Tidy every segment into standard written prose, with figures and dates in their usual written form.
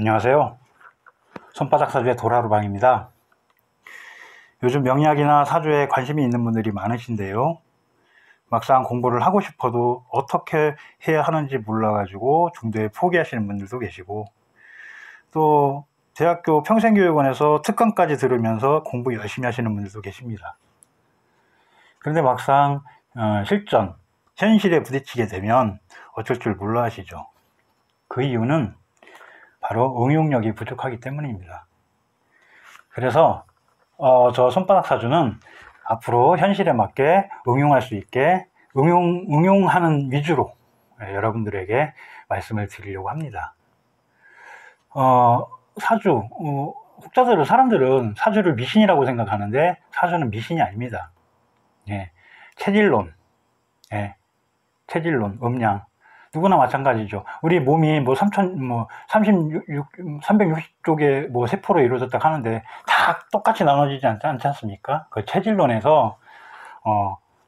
안녕하세요. 손바닥 사주의 도라루방입니다. 요즘 명리학이나 사주에 관심이 있는 분들이 많으신데요. 막상 공부를 하고 싶어도 어떻게 해야 하는지 몰라가지고 중도에 포기하시는 분들도 계시고, 또 대학교 평생교육원에서 특강까지 들으면서 공부 열심히 하시는 분들도 계십니다. 그런데 막상 실전, 현실에 부딪히게 되면 어쩔 줄 몰라 하시죠. 그 이유는 바로 응용력이 부족하기 때문입니다. 그래서 저 손바닥 사주는 앞으로 현실에 맞게 응용할 수 있게 응용하는 위주로 여러분들에게 말씀을 드리려고 합니다. 사주, 사람들은 사주를 미신이라고 생각하는데 사주는 미신이 아닙니다. 체질론, 체질론, 음양, 누구나 마찬가지죠. 우리 몸이 360쪽의 세포로 이루어졌다 하는데 다 똑같이 나눠지지 않지 않습니까? 그 체질론에서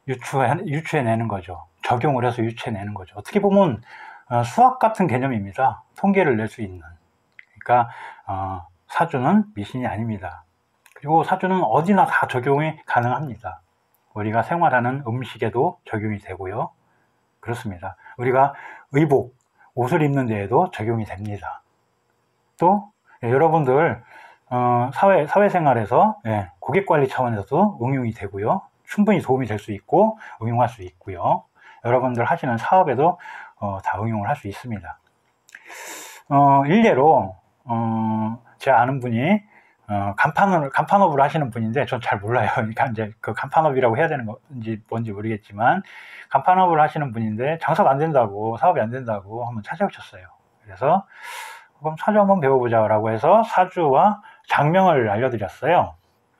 유추해내는 거죠. 적용을 해서 유추해내는 거죠. 어떻게 보면 수학 같은 개념입니다. 통계를 낼 수 있는. 그러니까 사주는 미신이 아닙니다. 그리고 사주는 어디나 다 적용이 가능합니다. 우리가 생활하는 음식에도 적용이 되고요. 그렇습니다. 우리가 의복, 옷을 입는 데에도 적용이 됩니다. 또 여러분들 사회생활에서 고객관리 차원에서도 응용이 되고요. 충분히 도움이 될 수 있고 응용할 수 있고요. 여러분들 하시는 사업에도 다 응용을 할 수 있습니다. 일례로 제가 아는 분이 간판업을 하시는 분인데 전 잘 몰라요. 그러니까 이제 그 간판업이라고 해야 되는 건지 뭔지 모르겠지만 간판업을 하시는 분인데 장사가 안 된다고, 사업이 안 된다고 한번 찾아오셨어요. 그래서 그럼 사주 한번 배워보자 라고 해서 사주와 장명을 알려드렸어요.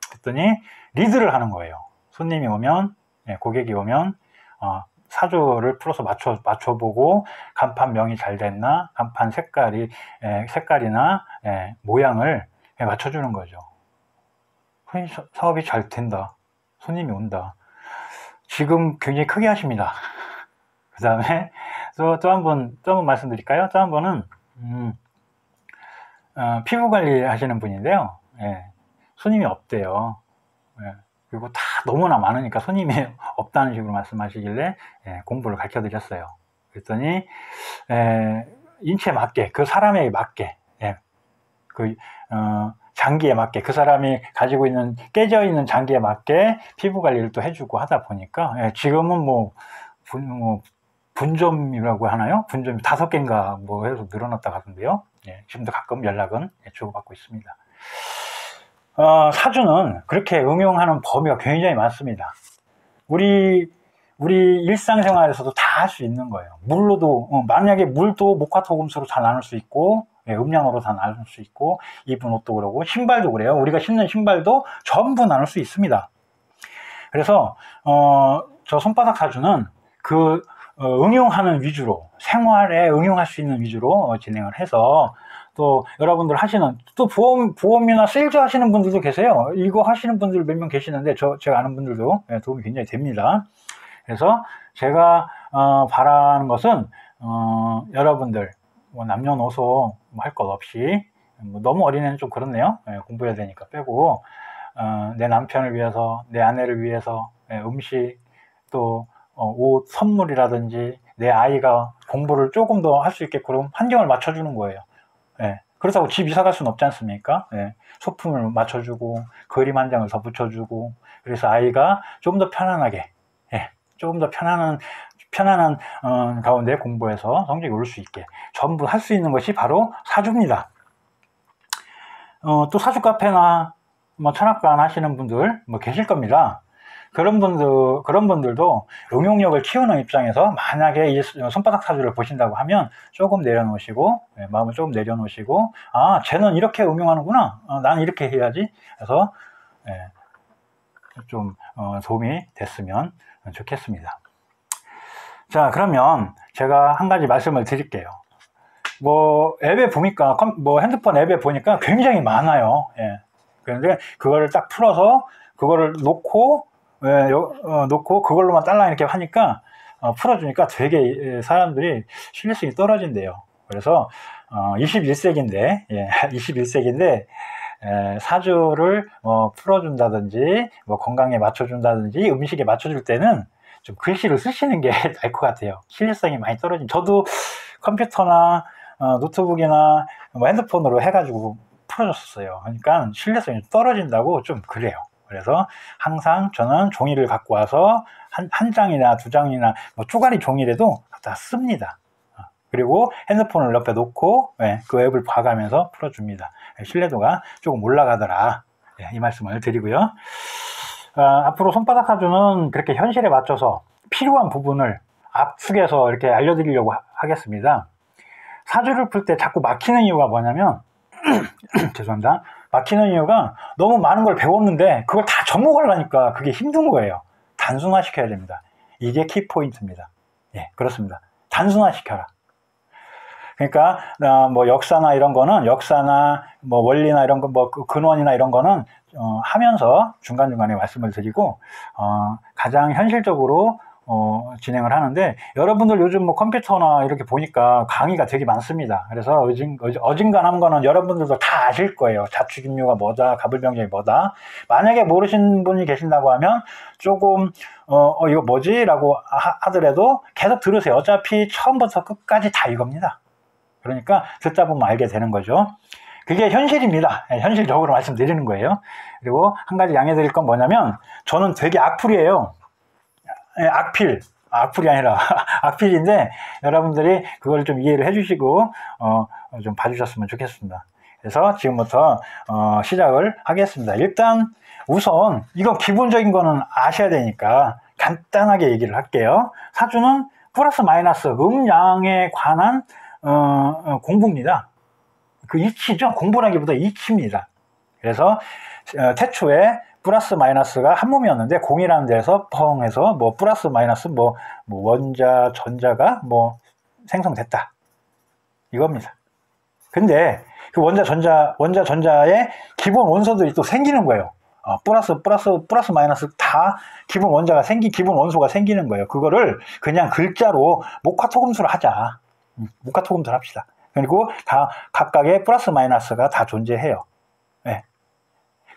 그랬더니 리드를 하는 거예요. 손님이 오면, 고객이 오면 사주를 풀어서 맞춰보고 간판명이 잘 됐나, 간판 색깔이나 모양을 맞춰주는 거죠. 사업이 잘 된다. 손님이 온다. 지금 굉장히 크게 하십니다. 그 다음에 또 한 번 말씀드릴까요? 또 한 번은 피부 관리 하시는 분인데요. 손님이 없대요. 그리고 다 너무나 많으니까 손님이 없다는 식으로 말씀하시길래 공부를 가르쳐 드렸어요. 그랬더니 인체에 맞게, 그 사람에게 맞게, 장기에 맞게, 그 사람이 가지고 있는 깨져 있는 장기에 맞게 피부 관리를 또 해주고 하다 보니까 지금은 분점이라고 하나요? 분점이 5개인가 해서 늘어났다 하던데요. 지금도 가끔 연락은 주고받고 있습니다. 사주는 그렇게 응용하는 범위가 굉장히 많습니다. 우리 일상생활에서도 다 할 수 있는 거예요. 물로도 만약에 물도 목화토금수로 다 나눌 수 있고, 음양으로 다 나눌 수 있고, 입은 옷도 그러고 신발도 그래요. 우리가 신는 신발도 전부 나눌 수 있습니다. 그래서 저 손바닥 사주는 그 응용하는 위주로, 생활에 응용할 수 있는 위주로 진행을 해서, 또 여러분들 하시는, 또 보험이나 세일즈 하시는 분들도 계세요. 이거 하시는 분들 몇 명 계시는데 제가 아는 분들도 도움이 굉장히 됩니다. 그래서 제가 바라는 것은 여러분들 남녀노소 할 것 없이, 너무 어린애는 좀 그렇네요. 공부해야 되니까 빼고, 내 남편을 위해서, 내 아내를 위해서 음식, 또 옷, 선물이라든지 내 아이가 공부를 조금 더 할 수 있게끔 환경을 맞춰주는 거예요. 그렇다고 집 이사 갈 수는 없지 않습니까? 소품을 맞춰주고 그림 한 장을 더 붙여주고, 그래서 아이가 좀 더 편안하게, 조금 더 편안한 가운데 공부해서 성적이 오를 수 있게 전부 할 수 있는 것이 바로 사주입니다. 또 사주 카페나 철학관 하시는 분들 계실 겁니다. 그런 분들도 응용력을 키우는 입장에서 만약에 이 손바닥 사주를 보신다고 하면 조금 내려놓으시고, 마음을 조금 내려놓으시고, 쟤는 이렇게 응용하는구나, 나는 이렇게 해야지 해서 좀 도움이 됐으면 좋겠습니다. 자, 그러면 제가 한 가지 말씀을 드릴게요. 앱에 보니까, 핸드폰 앱에 보니까 굉장히 많아요. 그런데 그거를 딱 풀어서 그거를 놓고 그걸로만 딸랑 이렇게 하니까 풀어주니까 되게 사람들이 신뢰성이 떨어진대요. 그래서 21세기인데, 예, 21세기인데, 사주를 풀어준다든지, 뭐 건강에 맞춰준다든지, 음식에 맞춰줄 때는 좀 글씨를 쓰시는 게 나을 것 같아요. 신뢰성이 많이 떨어진. 저도 컴퓨터나 노트북이나 뭐 핸드폰으로 해가지고 풀어줬었어요. 그러니까 신뢰성이 떨어진다고 좀 그래요. 그래서 항상 저는 종이를 갖고 와서 한 장이나 두 장이나 뭐 쪼가리 종이라도 갖다 씁니다. 그리고 핸드폰을 옆에 놓고 그 앱을 봐가면서 풀어줍니다. 신뢰도가 조금 올라가더라. 이 말씀을 드리고요. 앞으로 손바닥 사주는 그렇게 현실에 맞춰서 필요한 부분을 압축해서 이렇게 알려드리려고 하겠습니다. 사주를 풀 때 자꾸 막히는 이유가 뭐냐면 죄송합니다. 막히는 이유가 너무 많은 걸 배웠는데 그걸 다 접목하려니까 그게 힘든 거예요. 단순화시켜야 됩니다. 이게 키포인트입니다. 예, 그렇습니다. 단순화시켜라. 그러니까 뭐 역사나 이런 거는 역사나 뭐 원리나 이런 거 뭐 근원이나 이런 거는 하면서 중간중간에 말씀을 드리고 가장 현실적으로 진행을 하는데, 여러분들 요즘 뭐 컴퓨터나 이렇게 보니까 강의가 되게 많습니다. 그래서 어진간한 거는 여러분들도 다 아실 거예요. 자축인묘가 뭐다, 갑을병정이 뭐다. 만약에 모르시는 분이 계신다고 하면 조금 이거 뭐지? 라고 하더라도 계속 들으세요. 어차피 처음부터 끝까지 다 이겁니다. 그러니까 듣다 보면 알게 되는 거죠. 그게 현실입니다. 현실적으로 말씀드리는 거예요. 그리고 한 가지 양해 드릴 건 뭐냐면, 저는 되게 악플이에요. 악플이 아니라 악필인데, 여러분들이 그걸 좀 이해를 해주시고 좀 봐주셨으면 좋겠습니다. 그래서 지금부터 시작을 하겠습니다. 일단 우선 이건 기본적인 거는 아셔야 되니까 간단하게 얘기를 할게요. 사주는 플러스 마이너스 음양에 관한 공부입니다. 그 이치죠. 공부라기보다 이치입니다. 그래서 태초에 플러스 마이너스가 한 몸이었는데 공이라는 데서 펑 해서 뭐 플러스 마이너스 뭐 원자 전자가 뭐 생성됐다 이겁니다. 근데 그 원자 전자의 기본 원소들이 또 생기는 거예요. 플러스 마이너스 다 기본 원소가 생기는 거예요. 그거를 그냥 글자로 목화토금수를 하자. 목화토금수를 합시다. 그리고 각각의 플러스 마이너스가 다 존재해요. 네.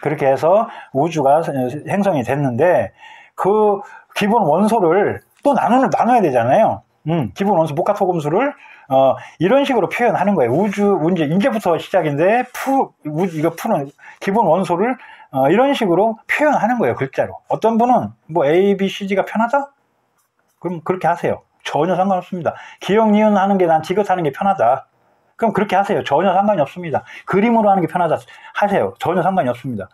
그렇게 해서 우주가 형성이 됐는데, 그 기본 원소를 또 나눠야 되잖아요. 기본 원소 목화토금수를 이런 식으로 표현하는 거예요. 이제부터 시작인데 이거 푸는 기본 원소를 이런 식으로 표현하는 거예요. 글자로. 어떤 분은 뭐 A, B, C, D가 편하다? 그럼 그렇게 하세요. 전혀 상관없습니다. 기억, 니은 하는 게 난 디귿 하는 게 편하다. 그럼 그렇게 하세요. 전혀 상관이 없습니다. 그림으로 하는 게 편하다 하세요. 전혀 상관이 없습니다.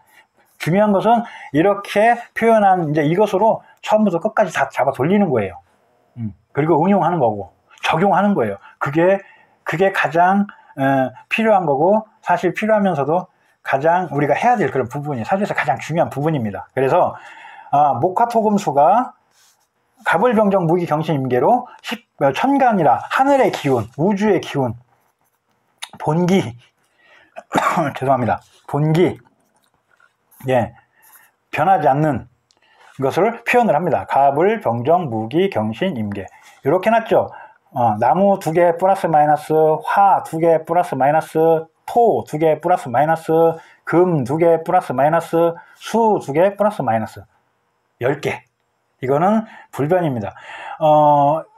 중요한 것은 이렇게 표현한 이제 이것으로 처음부터 끝까지 다 잡아 돌리는 거예요. 그리고 응용하는 거고 적용하는 거예요. 그게 가장 필요한 거고, 사실 필요하면서도 가장 우리가 해야 될 그런 부분이 사주에서 가장 중요한 부분입니다. 그래서 목화토금수가 갑을병정 무기경신임계로 천간이라 하늘의 기운, 우주의 기운, 본기 죄송합니다. 본기, 예, 변하지 않는 것을 표현을 합니다. 갑을, 병정, 무기, 경신, 임계. 이렇게 해놨죠. 나무 2개 플러스 마이너스, 화 2개 플러스 마이너스, 토 2개 플러스 마이너스, 금 2개 플러스 마이너스, 수 2개 플러스 마이너스 10개. 이거는 불변입니다.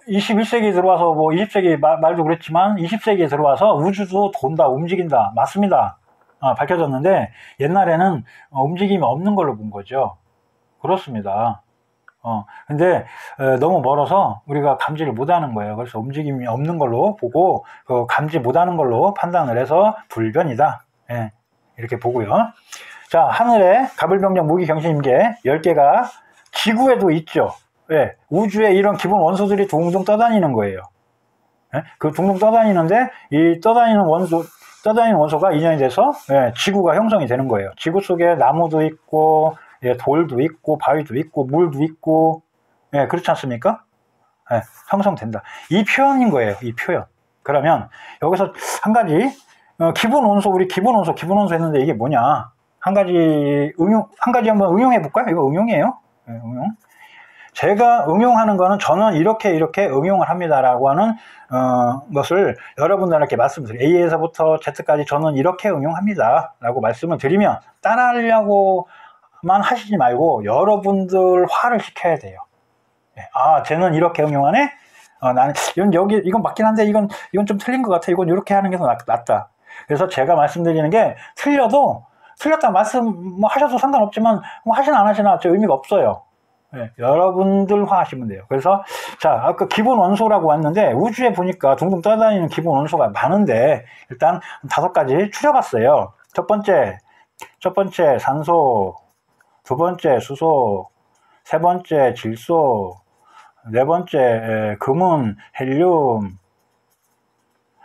21세기에 들어와서 뭐 20세기 말도 그랬지만 20세기에 들어와서 우주도 돈다, 움직인다. 맞습니다. 밝혀졌는데 옛날에는 움직임이 없는 걸로 본 거죠. 그렇습니다. 근데 너무 멀어서 우리가 감지를 못하는 거예요. 그래서 움직임이 없는 걸로 보고 감지 못하는 걸로 판단을 해서 불변이다. 예, 이렇게 보고요. 자, 하늘에 갑을병정 무기경신임계 10개가 지구에도 있죠. 예, 우주에 이런 기본 원소들이 둥둥 떠다니는 거예요. 예? 그 둥둥 떠다니는데 이 떠다니는 원소가 인연이 돼서 지구가 형성이 되는 거예요. 지구 속에 나무도 있고 돌도 있고 바위도 있고 물도 있고, 그렇지 않습니까? 형성된다. 이 표현인 거예요. 이 표현. 그러면 여기서 한 가지 기본 원소 했는데 이게 뭐냐? 한 가지 한번 응용해 볼까요? 이거 응용이에요. 응용. 제가 응용하는 거는 저는 이렇게 응용을 합니다라고 하는 것을 여러분들께 말씀드려요. A에서부터 Z까지 저는 이렇게 응용합니다 라고 말씀을 드리면 따라하려고만 하시지 말고 여러분들 화를 시켜야 돼요. 아, 쟤는 이렇게 응용하네? 나는 이건 맞긴 한데 이건 좀 틀린 것 같아. 이건 이렇게 하는 게 더 낫다. 그래서 제가 말씀드리는 게 틀렸다 말씀 뭐 하셔도 상관없지만 뭐 하시나 안 하시나 저 의미가 없어요. 여러분들 화하시면 돼요. 그래서 자, 아까 기본 원소라고 왔는데 우주에 보니까 둥둥 떠다니는 기본 원소가 많은데 일단 5가지 추려봤어요. 첫 번째 산소, 두 번째 수소, 세 번째 질소, 네 번째 금은, 헬륨,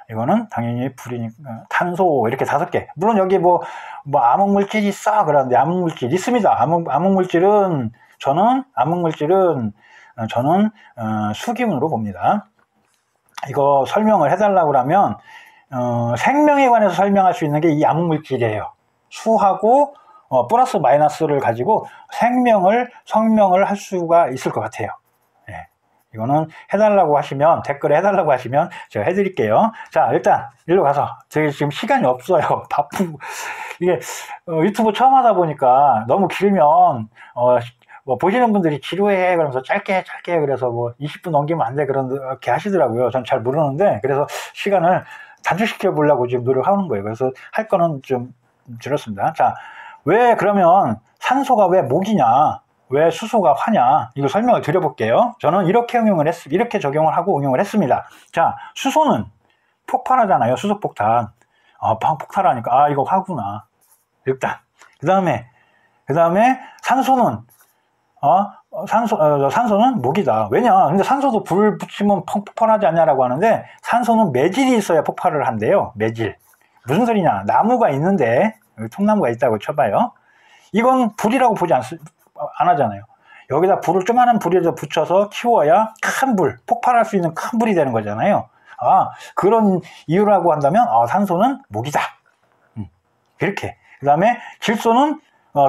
이거는 당연히 불이니까 탄소, 이렇게 5개. 물론 여기 뭐 암흑물질이 있어 그러는데 암흑물질 있습니다. 암흑물질은 저는 수기운으로 봅니다. 이거 설명을 해달라고 그러면 생명에 관해서 설명할 수 있는 게 이 암흑물질이에요. 수하고 플러스 마이너스를 가지고 성명을 할 수가 있을 것 같아요. 이거는 해달라고 하시면, 댓글에 해달라고 하시면 제가 해드릴게요. 자, 일단 일로 가서 저희 지금 시간이 없어요. 바쁘고 이게 유튜브 처음 하다 보니까 너무 길면 뭐 보시는 분들이 지루해 그러면서 짧게 그래서 뭐 20분 넘기면 안 돼 그렇게 하시더라고요. 전 잘 모르는데 그래서 시간을 단축시켜 보려고 지금 노력하는 거예요. 그래서 할 거는 좀 줄였습니다. 자, 왜 그러면 산소가 왜 목이냐, 왜 수소가 화냐, 이거 설명을 드려볼게요. 저는 이렇게 이렇게 적용을 하고 응용을 했습니다. 자, 수소는 폭발하잖아요. 수소폭탄. 폭발하니까 이거 화구나. 일단 그 다음에 산소는 산소는 목이다. 왜냐? 근데 산소도 불 붙이면 폭발하지 않냐라고 하는데 산소는 매질이 있어야 폭발을 한대요. 매질. 무슨 소리냐? 나무가 있는데 여기 통나무가 있다고 쳐봐요. 이건 불이라고 보지 안 하잖아요. 여기다 조그마한 불에다 붙여서 키워야 큰 불, 폭발할 수 있는 큰 불이 되는 거잖아요. 그런 이유라고 한다면 산소는 목이다. 이렇게. 그 다음에 질소는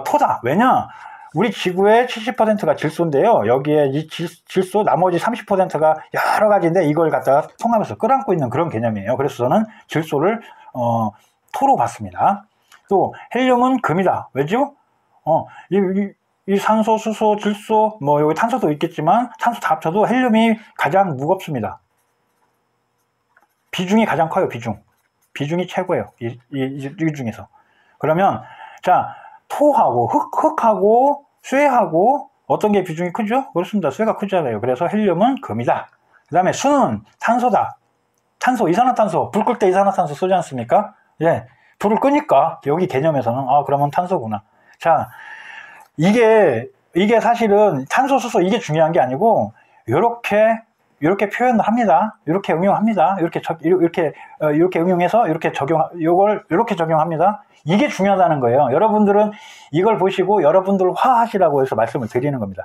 토다. 왜냐? 우리 지구의 70%가 질소인데요. 여기에 이 질소 나머지 30%가 여러 가지인데 이걸 갖다가 통하면서 끌어안고 있는 그런 개념이에요. 그래서 저는 질소를 토로 봤습니다. 또 헬륨은 금이다. 왜죠? 이 산소, 수소, 질소, 뭐 여기 탄소도 있겠지만 탄소 다 합쳐도 헬륨이 가장 무겁습니다. 비중이 가장 커요. 비중이 최고예요. 이 중에서. 그러면 자, 토하고 흙하고 쇠하고 어떤 게 비중이 크죠? 그렇습니다. 쇠가 크잖아요. 그래서 헬륨은 금이다. 그 다음에 수는 탄소다. 탄소, 이산화탄소, 불 끌 때 이산화탄소 쏘지 않습니까? 불을 끄니까 여기 개념에서는 그러면 탄소구나. 자, 이게 사실은 탄소, 수소 이게 중요한 게 아니고 이렇게 표현을 합니다. 이렇게 응용합니다. 이렇게 응용해서 이렇게 적용합니다. 이게 중요하다는 거예요. 여러분들은 이걸 보시고 여러분들 화하시라고 해서 말씀을 드리는 겁니다.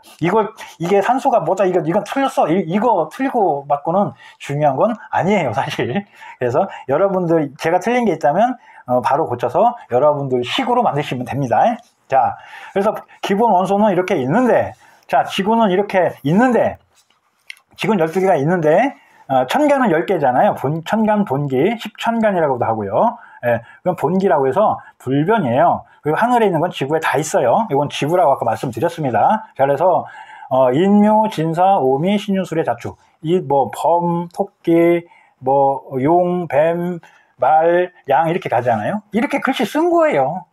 이게 산소가 뭐다, 이건 틀렸어. 이거 틀리고 맞고는 중요한 건 아니에요, 사실. 그래서 여러분들, 제가 틀린 게 있다면, 바로 고쳐서 여러분들 식으로 만드시면 됩니다. 자, 그래서 기본 원소는 이렇게 있는데, 자, 지구는 이렇게 있는데, 지구는 12개가 있는데, 천간은 10개잖아요. 천간, 본기, 10천간이라고도 하고요. 그건 본기라고 해서 불변이에요. 그리고 하늘에 있는 건 지구에 다 있어요. 이건 지구라고 아까 말씀드렸습니다. 자, 그래서 인묘, 진사, 오미, 신유술의 자축. 범, 토끼, 용, 뱀, 말, 양 이렇게 가잖아요. 이렇게 글씨 쓴 거예요.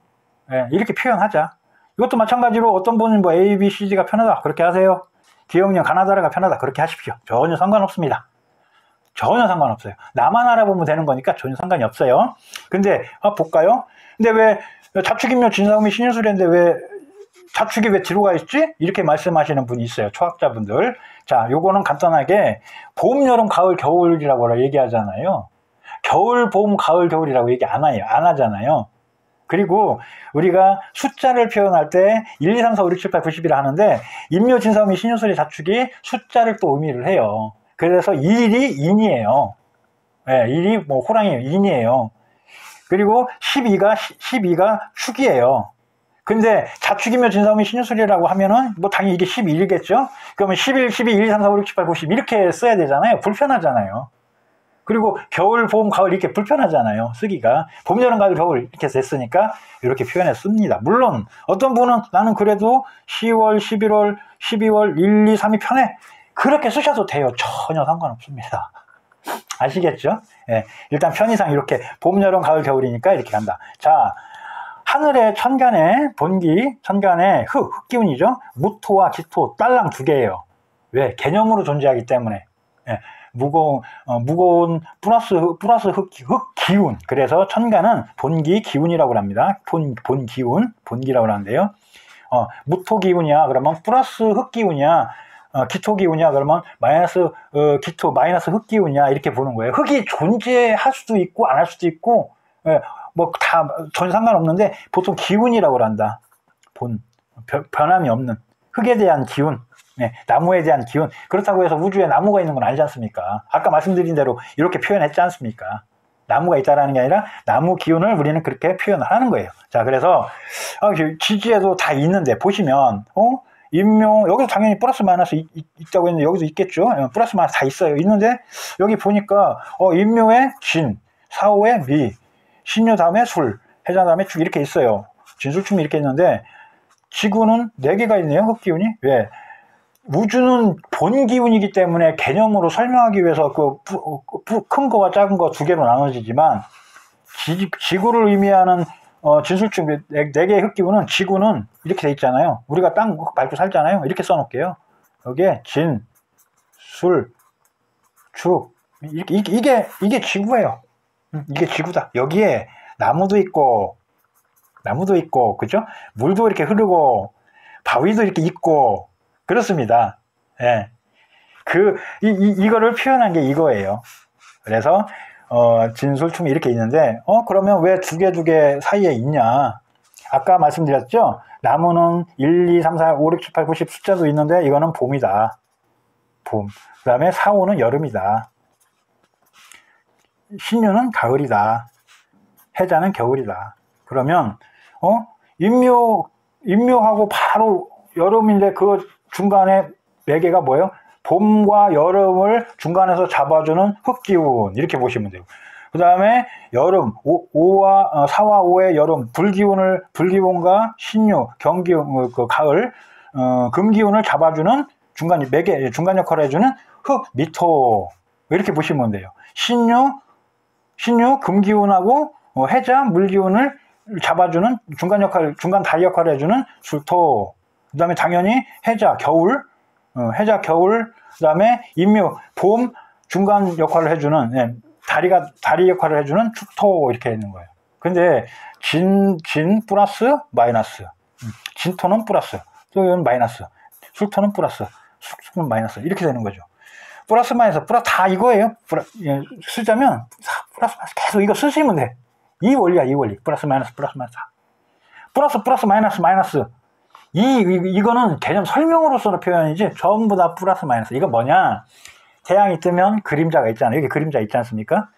이렇게 표현하자. 이것도 마찬가지로 어떤 분은 A, B, C, D가 편하다. 그렇게 하세요. 기억력 가나다라가 편하다. 그렇게 하십시오. 전혀 상관없습니다. 전혀 상관없어요. 나만 알아보면 되는 거니까 전혀 상관이 없어요. 근데 볼까요? 근데 왜 자축인묘 진사오미 신유술인데 왜 자축이 왜 뒤로 가 있지? 이렇게 말씀하시는 분이 있어요. 초학자분들. 자, 요거는 간단하게 봄, 여름, 가을, 겨울이라고 얘기하잖아요. 겨울, 봄, 가을, 겨울이라고 얘기 안 하잖아요. 그리고 우리가 숫자를 표현할 때 1, 2, 3, 4, 5, 6, 7, 8, 9, 10이라 하는데 인묘, 진사오미, 신유술의 자축이 숫자를 또 의미를 해요. 그래서 1이 인이에요. 일이 호랑이 인이에요. 그리고 12가 축이에요. 근데 자축이며 진사오미 신유술이라고 하면은 뭐 당연히 이게 11이겠죠? 그러면 11, 12, 1, 2, 3, 4, 5, 6, 7, 8, 9, 10 이렇게 써야 되잖아요. 불편하잖아요. 그리고 겨울, 봄, 가을 이렇게 불편하잖아요. 쓰기가. 봄, 여름, 가을, 겨울 이렇게 됐으니까 이렇게 표현해 씁니다. 물론 어떤 분은 나는 그래도 10월, 11월, 12월, 1, 2, 3이 편해. 그렇게 쓰셔도 돼요. 전혀 상관없습니다. 아시겠죠? 예, 일단 편의상 이렇게 봄, 여름, 가을, 겨울이니까 이렇게 간다. 자, 하늘의 천간에 본기, 천간에 흑기운이죠. 무토와 기토, 딸랑 두 개예요. 왜? 개념으로 존재하기 때문에. 예, 무거운 플러스 흑기운. 그래서 천간은 본기 기운이라고 합니다. 본기운, 본기라고 하는데요. 무토기운이야. 그러면 플러스 흑기운이야. 기토기운이야. 그러면 마이너스 기토, 마이너스 흑기운이야. 이렇게 보는 거예요. 흑이 존재할 수도 있고 안 할 수도 있고, 예, 뭐 다 전 상관없는데 보통 기운이라고 한다. 변함이 없는 흑에 대한 기운. 네, 나무에 대한 기운. 그렇다고 해서 우주에 나무가 있는 건 아니지 않습니까? 아까 말씀드린 대로 이렇게 표현했지 않습니까? 나무가 있다라는 게 아니라 나무 기운을 우리는 그렇게 표현을 하는 거예요. 자, 그래서 지지에도 다 있는데 보시면 인묘 여기서 당연히 플러스 마이너스 있다고 했는데 여기도 있겠죠. 플러스 마이너스 다 있어요. 있는데 여기 보니까 인묘에 진, 사오에 미, 신유 다음에 술, 해자 다음에 축 이렇게 있어요. 진술축미 이렇게 있는데 지구는 4개가 있네요. 흑기운이. 왜? 우주는 본 기운이기 때문에 개념으로 설명하기 위해서 큰 거와 작은 거 2개로 나눠지지만 지구를 의미하는 진술축 4개의 흑기운은 지구는 이렇게 돼 있잖아요. 우리가 땅 밟고 살잖아요. 이렇게 써놓을게요. 여기에 진, 술, 축 이게 지구예요. 이게 지구다. 여기에 나무도 있고 그죠? 물도 이렇게 흐르고 바위도 이렇게 있고 그렇습니다. 예. 이거를 표현한 게 이거예요. 그래서 진술춤이 이렇게 있는데 그러면 왜 두 개 사이에 있냐? 아까 말씀드렸죠? 나무는 1, 2, 3, 4, 5, 6, 7, 8, 9, 10 숫자도 있는데 이거는 봄이다. 봄. 그 다음에 사오는 여름이다. 신유는 가을이다. 해자는 겨울이다. 그러면 인묘하고 바로 여름인데 그 중간에 4개가 뭐예요? 봄과 여름을 중간에서 잡아주는 흑기운 이렇게 보시면 돼요. 그 다음에 여름 4와 5의 여름 불기운과 신유 경기운 가을 금기운을 잡아주는 중간 역할을 해주는 흑 미토 이렇게 보시면 돼요. 신유 금기운하고 해자 물기운을 잡아주는 중간 다리 역할을 해주는 술토. 그 다음에 당연히 해자 겨울, 그 다음에 인묘 봄 중간 역할을 해주는 다리 역할을 해주는 축토 이렇게 있는 거예요. 근데 진 플러스 마이너스, 진토는 플러스, 또는 마이너스, 술토는 플러스, 숙토는 마이너스 이렇게 되는 거죠. 플러스 마이너스 다 이거예요. 쓰자면 플러스 마이너스 계속 이거 쓰시면 돼. 이 원리야, 이 원리. 플러스 마이너스 플러스 마이너스 이거는 개념 설명으로서의 표현이지 전부 다 플러스 마이너스. 이거 뭐냐? 태양이 뜨면 그림자가 있잖아요. 여기 그림자 있지 않습니까?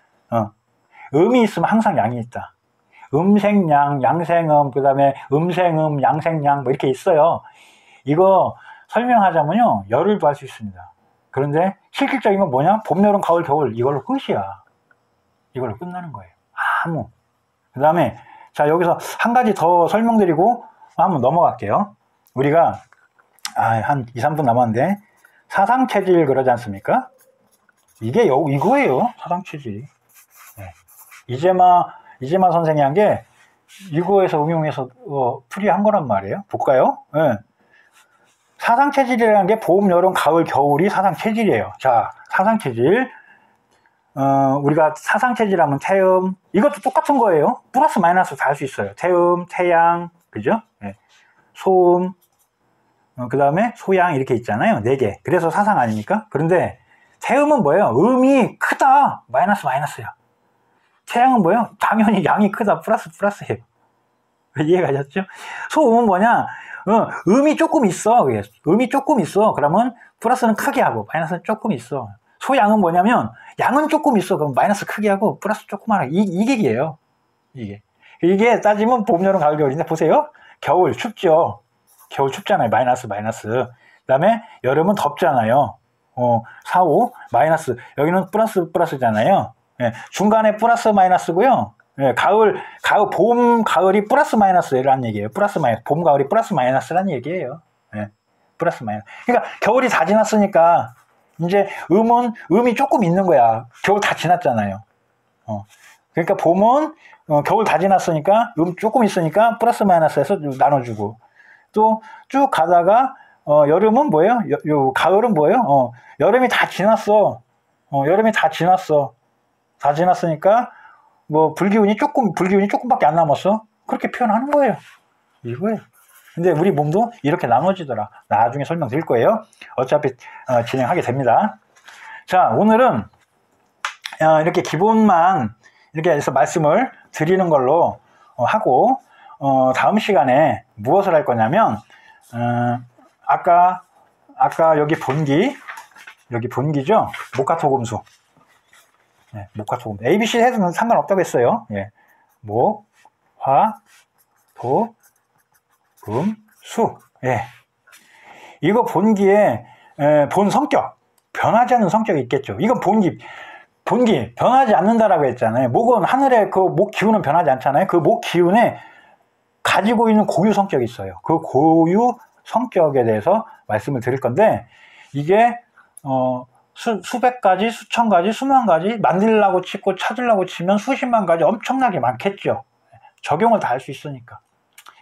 음이 있으면 항상 양이 있다. 음생양, 양생음, 그 다음에 음생음, 양생양 뭐 이렇게 있어요. 이거 설명하자면요 열흘도 할 수 있습니다. 그런데 실질적인 건 뭐냐? 봄, 여름, 가을, 겨울 이걸로 끝이야. 이걸로 끝나는 거예요. 그 다음에 자 여기서 한 가지 더 설명드리고 한번 넘어갈게요. 우리가 한 2, 3분 남았는데 사상체질 그러지 않습니까? 이게 이거예요. 사상체질이. 네. 이재마 선생이 한 게 이거에서 응용해서 풀이한 거란 말이에요. 볼까요? 네. 사상체질이라는 게 봄, 여름, 가을, 겨울이 사상체질이에요. 자, 사상체질. 우리가 사상체질하면 태음, 이것도 똑같은 거예요. 플러스 마이너스 다 할 수 있어요. 태음, 태양, 그죠? 네. 소음, 그 다음에 소양 이렇게 있잖아요. 4개. 그래서 사상 아닙니까? 그런데 태음은 뭐예요? 음이 크다. 마이너스야. 태양은 뭐예요? 당연히 양이 크다. 플러스예요. 이해가셨죠? 소음은 뭐냐? 음이 조금 있어. 음이 조금 있어. 그러면 플러스는 크게 하고 마이너스는 조금 있어. 소양은 뭐냐면 양은 조금 있어. 그럼 마이너스 크게 하고 플러스 조금 하라. 이게예요. 이게 따지면 봄, 여름, 가을, 겨울인데 보세요. 겨울 춥죠. 겨울 춥잖아요. 마이너스. 그 다음에 여름은 덥잖아요. 4, 5, 마이너스. 여기는 플러스잖아요. 예, 중간에 플러스 마이너스고요. 예, 봄, 가을이 플러스 마이너스라는 얘기예요. 플러스 마이너스. 봄, 가을이 플러스 마이너스라는 얘기예요. 예, 플러스 마이너스. 그러니까 겨울이 다 지났으니까 이제 음이 조금 있는 거야. 겨울 다 지났잖아요. 그러니까 봄은 겨울 다 지났으니까 조금 있으니까 플러스 마이너스에서 나눠주고 또 쭉 가다가 여름은 뭐예요? 가을은 뭐예요? 여름이 다 지났어. 여름이 다 지났어. 다 지났으니까 뭐 불기운이 조금밖에 안 남았어. 그렇게 표현하는 거예요. 이거예요. 근데 우리 몸도 이렇게 나눠지더라. 나중에 설명드릴 거예요. 어차피 진행하게 됩니다. 자, 오늘은 이렇게 기본만 이렇게 해서 말씀을 드리는 걸로 하고 다음 시간에 무엇을 할 거냐면 아까 여기 본기죠. 목화토금수. 네, 목화토금수. ABC 해도 상관없다고 했어요. 예. 목, 화, 토, 금, 수. 예. 이거 본기에 본 성격, 변하지 않는 성격이 있겠죠. 이건 본기 변하지 않는다라고 했잖아요. 목은 하늘의 그 목 기운은 변하지 않잖아요. 그 목 기운에 가지고 있는 고유 성격이 있어요. 그 고유 성격에 대해서 말씀을 드릴 건데 이게 수백 가지, 수천 가지, 수만 가지 만들려고 치고 찾으려고 치면 수십만 가지 엄청나게 많겠죠. 적용을 다 할 수 있으니까.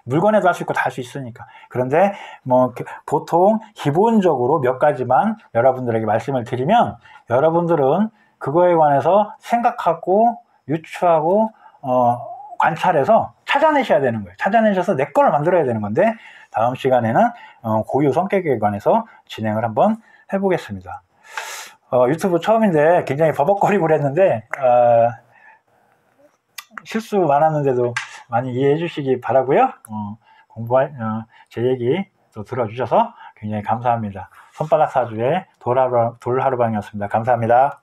물건에도 할 수 있고 다 할 수 있으니까. 그런데 뭐 보통 기본적으로 몇 가지만 여러분들에게 말씀을 드리면 여러분들은 그거에 관해서 생각하고 유추하고 관찰해서 찾아내셔야 되는 거예요. 찾아내셔서 내 거를 만들어야 되는 건데 다음 시간에는 고유 성격에 관해서 진행을 한번 해보겠습니다. 유튜브 처음인데 굉장히 버벅거리고 그랬는데 실수 많았는데도 많이 이해해 주시기 바라고요. 제 얘기 또 들어주셔서 굉장히 감사합니다. 손바닥 사주의 돌하루방이었습니다. 감사합니다.